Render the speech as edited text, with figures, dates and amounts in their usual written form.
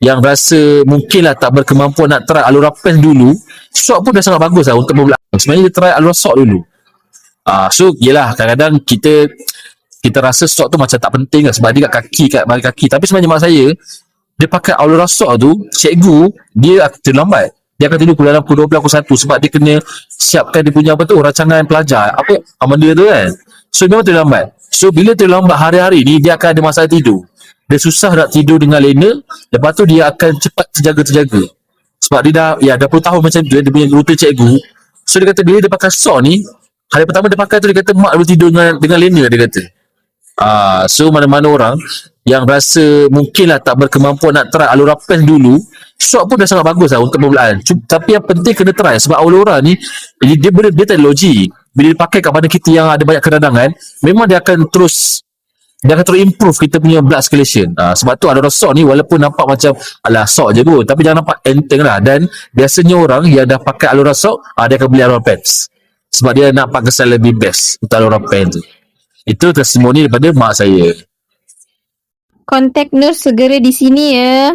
yang rasa mungkinlah tak berkemampuan nak try Alura Pen dulu, SOC pun dah sangat bagus lah untuk permulaan. Sebenarnya dia try Alura SOC dulu. So yelah, kadang-kadang kita rasa SOC tu macam tak penting lah sebab dia kat kaki, kat bahagian kaki. Tapi sebenarnya mak saya, dia pakai Alura SOC tu, cikgu dia terlambat. Dia akan tidur pukul dalam pukul 12, pukul 1 sebab dia kena siapkan dia punya apa tu, rancangan pelajar, apa amanda tu kan. So memang terlambat. So bila terlambat hari-hari ni, dia akan ada masalah tidur. Dia susah nak tidur dengan lena. Lepas tu dia akan cepat terjaga-terjaga. Sebab dia dah 20 tahun macam tu, dia punya rutin cikgu. So dia kata bila dia pakai SOC ni, hari pertama dia pakai tu, dia kata mak dulu tidur dengan lena, dia kata. So mana-mana orang yang rasa mungkinlah tak berkemampuan nak try Alura Pen dulu, SOC pun dah sangat bagus lah untuk permulaan. Tapi yang penting kena try sebab Alura ni dia tak ada logik. Bila dia pakai kat badan kita yang ada banyak keradangan, memang dia akan terus improve kita punya blood circulation. Sebab tu Alura SOC ni walaupun nampak macam alah SOC je pun, tapi jangan nampak enteng lah. Dan biasanya orang yang dah pakai Alura SOC, dia akan beli Alura Pens sebab dia nampak kesan lebih best untuk Alura Pen tu. Itu testimoni daripada mak saya. Kontak Nur segera di sini ya.